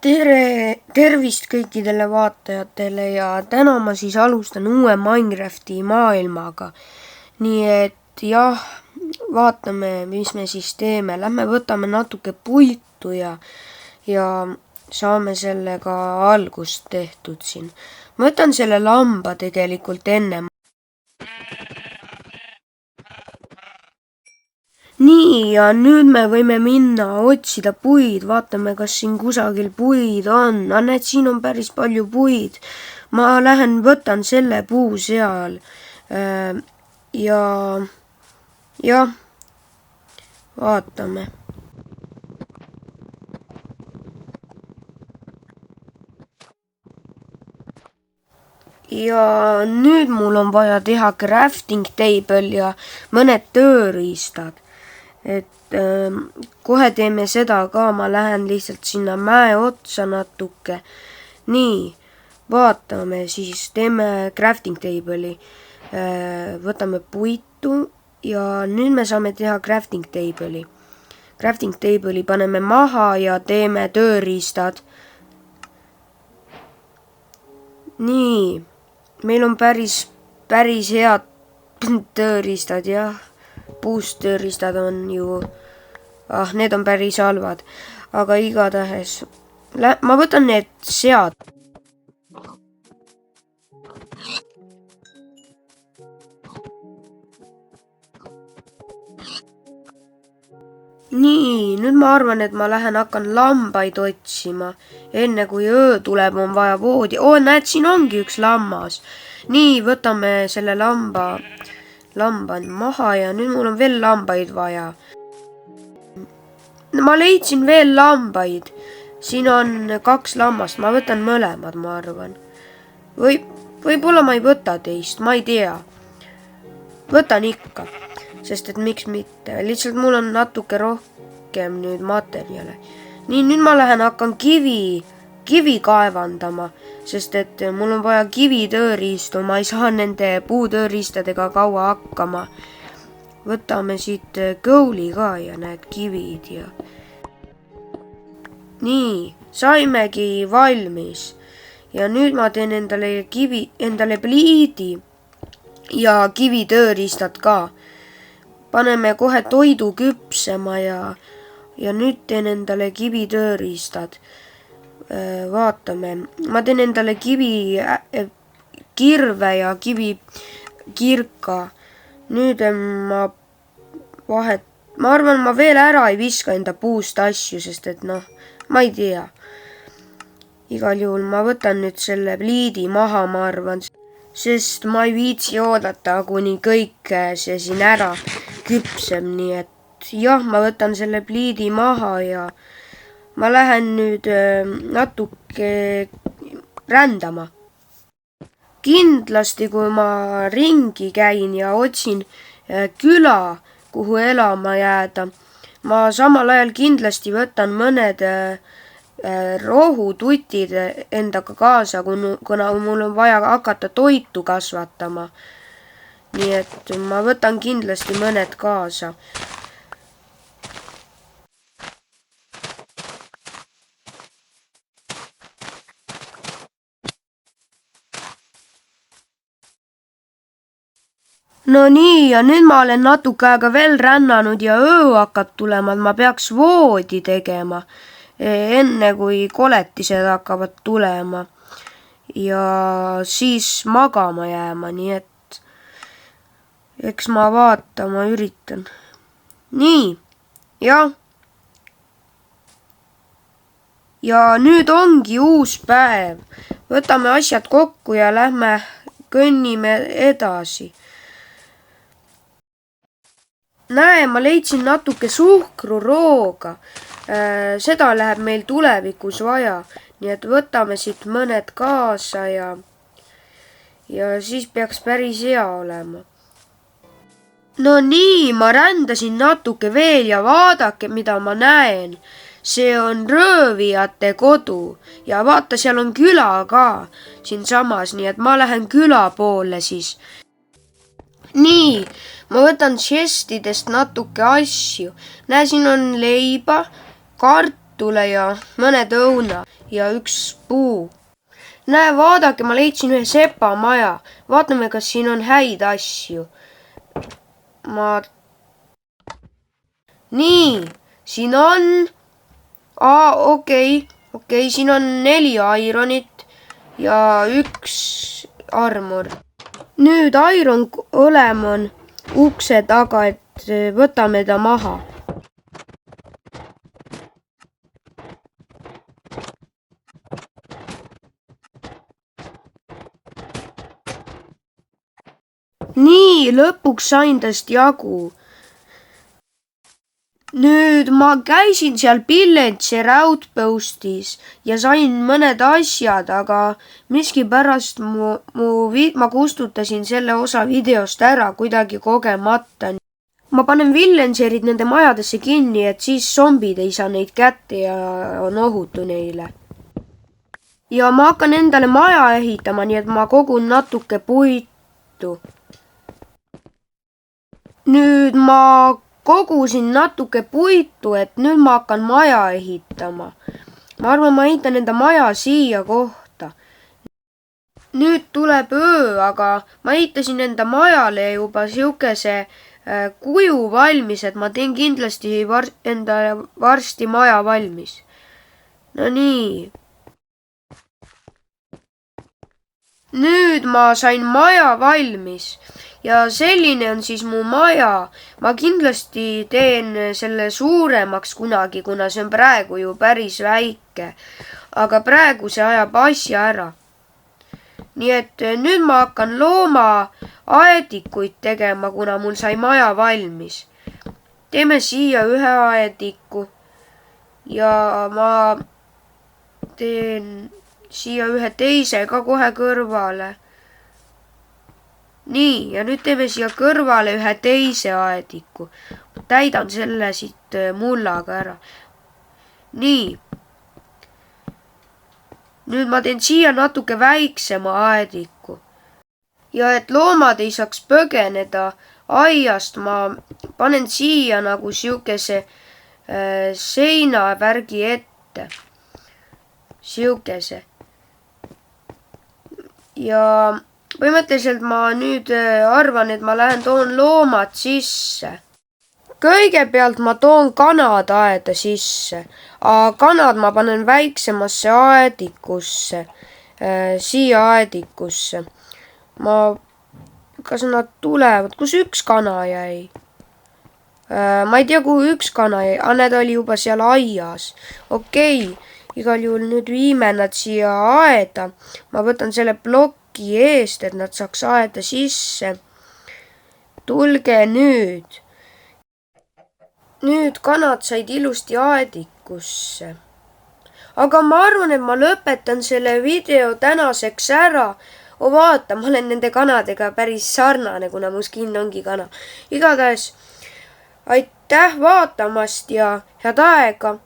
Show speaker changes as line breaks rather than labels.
Tervist kõikidele vaatajatele ja täna ma siis alustan uue Minecrafti maailmaga. Nii et jah, vaatame, mis me siis teeme. Lähme võtame natuke puitu ja saame sellega algust tehtud siin. Ma võtan selle lamba tegelikult enne. Nii, ja nüüd me võime minna otsida puid, vaatame, kas siin kusagil puid on. Näed, siin on päris palju puid. Ma lähen võtan selle puu seal. Ja vaatame. Ja nüüd mul on vaja teha crafting table ja mõned tööriistad. Et kohe teeme seda ka, ma lähen lihtsalt sinna mäe otsa natuke. Nii, vaatame siis, teeme crafting table'i. Võtame puitu ja nüüd me saame teha crafting table'i. Crafting table'i paneme maha ja teeme tööriistad. Nii, meil on päris head tööriistad, jah. Puust tööriistad on ju, need on päris halvad, aga igatahes, ma võtan need sead. Nii, nüüd ma arvan, et ma hakkan lambaid otsima. Enne kui öö tuleb, on vaja voodi. Näed, siin ongi üks lammas. Nii, võtame selle lamba maha ja nüüd mul on veel lambaid vaja. Ma leidsin veel lambaid. Siin on 2 lammast, ma võtan mõlemad, ma arvan. Võib-olla ma ei võta teist, ma ei tea. Võtan ikka, sest et miks mitte. Lihtsalt mul on natuke rohkem nüüd materjale. Nii, nüüd ma hakkan kivi kaevandama, sest et mul on vaja kivitööriistu, ma ei saa nende puutööriistadega kaua hakkama. Võtame siit kõuli ka ja need kivid ja. Nii, saimegi valmis. Ja nüüd ma teen endale pliidi ja kivitööriistad ka. Paneme kohe toidu küpsema ja nüüd teen endale kivitööriistad. Vaatame, ma teen endale kirve ja kivikirka. Nüüd ma arvan, ma veel ära ei viska enda puust asju, sest et ma ei tea. Igal juhul ma võtan nüüd selle pliidi maha, ma arvan, sest ma ei viitsi oodata, kuni kõik see siin ära küpseb, nii et jah, ma võtan selle pliidi maha ja ma lähen nüüd natuke rändama. Kindlasti, kui ma ringi käin ja otsin küla, kuhu elama jääda, ma samal ajal kindlasti võtan mõned rohututid endaga kaasa, kuna mul on vaja hakata toitu kasvatama. Nii et ma võtan kindlasti mõned kaasa. No nii, ja nüüd ma olen natuke aega veel rännanud ja öö hakkab tulema, et ma peaks voodi tegema, enne kui koletised hakkavad tulema ja siis magama jääma, nii et eks ma vaatama üritan. Nii, jah. Ja nüüd ongi uus päev. Võtame asjad kokku ja lähme kõnnime edasi. Näe, ma leidsin natuke suhkrurooga. Seda läheb meil tulevikus vaja. Nii et võtame siit mõned kaasa ja siis peaks päris hea olema. No nii, ma rändasin natuke veel ja vaadake, mida ma näen. See on röövijate kodu ja vaata, seal on küla ka siinsamas, nii et ma lähen küla poole siis. Nii, ma võtan chestidest natuke asju. Näe, siin on leiba, kartul toidule ja mõned õuna ja üks puu. Näe, vaadake, ma leidsin ühe sepamaja. Vaatame, kas siin on häid asju. Nii, siin on... okei, siin on 4 ironit ja 1 armor. Nüüd iron olem on ukse taga, et võtame ta maha. Nii, lõpuks sain tast jagu. Nüüd ma käisin seal Pillentseri Outpostis ja sain mõned asjad, aga miskipärast ma kustutasin selle osa videost ära kuidagi kogemata. Ma panen Villentserid nende majadesse kinni, et siis zombid ei saa neid kätte ja on ohutu neile. Ja ma hakkan endale maja ehitama, nii et ma kogun natuke puitu. Nüüd ma kogusin natuke puitu, et nüüd ma hakkan maja ehitama. Ma arvan, ma ehitan enda maja siia kohta. Nüüd tuleb öö, aga ma ehitasin enda majale juba siukese kuju valmis, et ma teen kindlasti endale varsti maja valmis. No nii. Nüüd ma sain maja valmis. Ja selline on siis mu maja. Ma kindlasti teen selle suuremaks kunagi, kuna see on praegu ju päris väike. Aga praegu see ajab asja ära. Nii et nüüd ma hakkan loomaaedikuid tegema, kuna mul sai maja valmis. Teeme siia ühe aediku. Ja ma teen siia ühe teise ka kohe kõrvale. Nii, ja nüüd teeme siia kõrvale ühe teise aediku. Täidan selle siit mullaga ära. Nii. Nüüd ma teen siia natuke väiksema aediku. Ja et loomad ei saaks põgeneda aiast, ma panen siia nagu siukese seinavärgi ette. Siukese. Ja... põhimõtteliselt ma nüüd arvan, et ma lähen toon loomad sisse. Kõigepealt ma toon kanad aeda sisse, aga kanad ma panen väiksemasse aedikusse, siia aedikusse. Kas nad tulevad, kus üks kana jäi? Ma ei tea, kuhu üks kana jäi, aga need oli juba seal aias. Okei, igal juhul nüüd viime nad siia aeda. Ma võtan selle ploki eest, et nad saaks aeda sisse. Tulge nüüd. Nüüd kanad said ilusti aedikusse. Aga ma arvan, et ma lõpetan selle video tänaseks ära. Vaata, ma olen nende kanadega päris sarnane, kuna mu skin ongi kana. Igatahes aitäh vaatamast ja head aega!